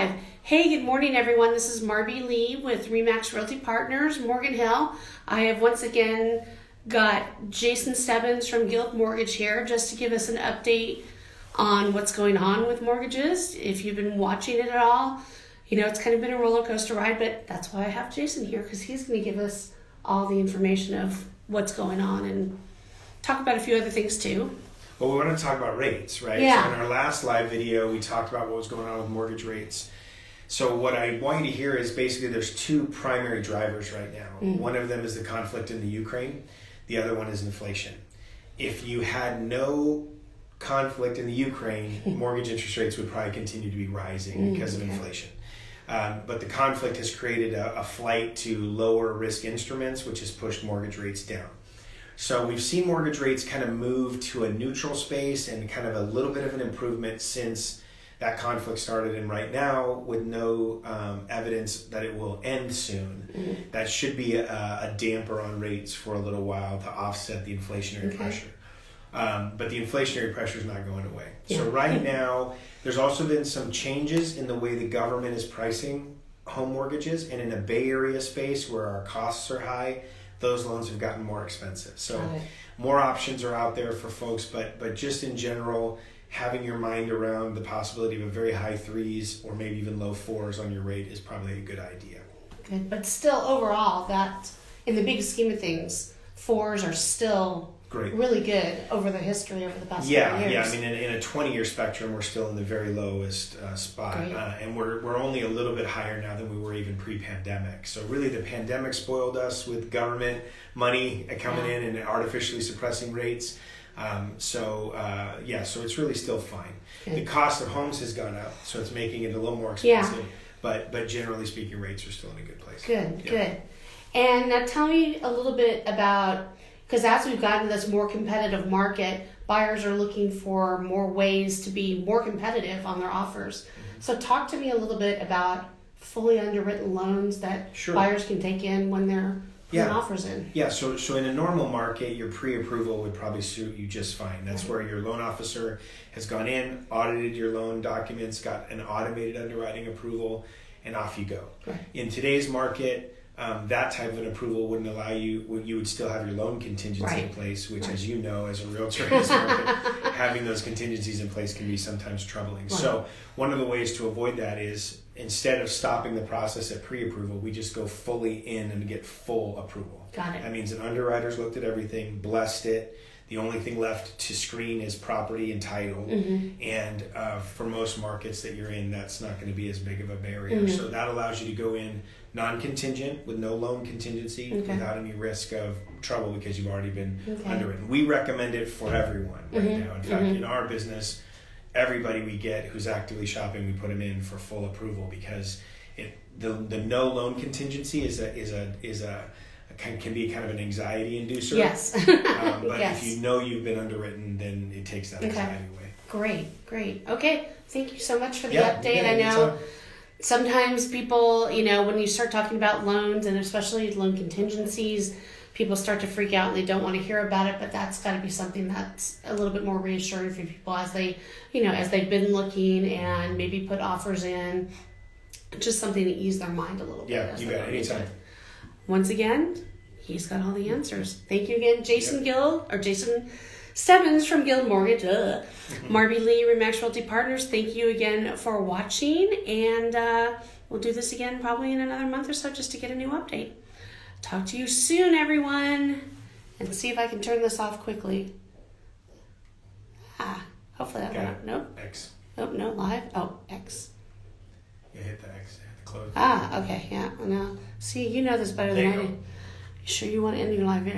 live. Hey, good morning, everyone. This is Marby Lee with Remax Realty Partners, Morgan Hill. I have once again got Jayson Stebbins from Guild Mortgage here just to give us an update on what's going on with mortgages. If you've been watching it at all, you know, it's kind of been a roller coaster ride, but that's why I have Jayson here, because he's going to give us all the information of what's going on and talk about a few other things too. Well, we want to talk about rates, right? Yeah. So in our last live video, we talked about what was going on with mortgage rates. So what I want you to hear is basically there's two primary drivers right now. One of them is the conflict in the Ukraine. The other one is inflation. If you had no conflict in the Ukraine, mortgage interest rates would probably continue to be rising because of inflation. But the conflict has created a flight to lower risk instruments, which has pushed mortgage rates down. So we've seen mortgage rates kind of move to a neutral space and kind of a little bit of an improvement since that conflict started. And right now, with no evidence that it will end soon, that should be a damper on rates for a little while to offset the inflationary pressure. But the inflationary pressure is not going away. So right now, there's also been some changes in the way the government is pricing home mortgages. And in a Bay Area space where our costs are high, those loans have gotten more expensive. So more options are out there for folks, but just in general, having your mind around the possibility of a very high 3s or maybe even low 4s on your rate is probably a good idea. Good, but still overall, that in the big scheme of things, 4s are still great, really good over the history over the past few years. Yeah. I mean, in a 20-year spectrum, we're still in the very lowest spot, and we're only a little bit higher now than we were even pre-pandemic. So really, the pandemic spoiled us with government money coming in and artificially suppressing rates. So it's really still fine. Good. The cost of homes has gone up, so it's making it a little more expensive. But generally speaking, rates are still in a good place. Good. And now tell me a little bit about, because as we've gotten this more competitive market, buyers are looking for more ways to be more competitive on their offers. So talk to me a little bit about fully underwritten loans that buyers can take in when they're putting offers in. Yeah, so in a normal market, your pre-approval would probably suit you just fine. That's where your loan officer has gone in, audited your loan documents, got an automated underwriting approval, and off you go. Right. In today's market, that type of an approval wouldn't allow you, you would still have your loan contingency in place, which as you know, as a realtor in this market, having those contingencies in place can be sometimes troubling. Right. So one of the ways to avoid that is instead of stopping the process at pre-approval, we just go fully in and get full approval. Got it. That means an underwriter's looked at everything, blessed it. The only thing left to screen is property and title. And for most markets that you're in, that's not going to be as big of a barrier. So that allows you to go in non-contingent with no loan contingency without any risk of trouble because you've already been underwritten. We recommend it for everyone right now. In fact, in our business, everybody we get who's actively shopping, we put them in for full approval because the no loan contingency can be kind of an anxiety inducer. Yes. But if you know you've been underwritten, then it takes that anxiety away. Great. Okay. Thank you so much for the update. I know sometimes people, you know, when you start talking about loans and especially loan contingencies, people start to freak out and they don't want to hear about it, but that's got to be something that's a little bit more reassuring for people as they, you know, as they've been looking and maybe put offers in, just something to ease their mind a little bit. Yeah, you got it anytime. Once again, he's got all the answers. Thank you again, Jayson Stebbins from Guild Mortgage. Marby Lee, Remax Realty Partners. Thank you again for watching, and we'll do this again probably in another month or so just to get a new update. Talk to you soon, everyone, and see if I can turn this off quickly. Hopefully that went up. Nope. X. Nope, no, live. Oh, X. Yeah, hit the X. Close. Okay, yeah, no. See, you know this better than I do. You sure you want to end your live video?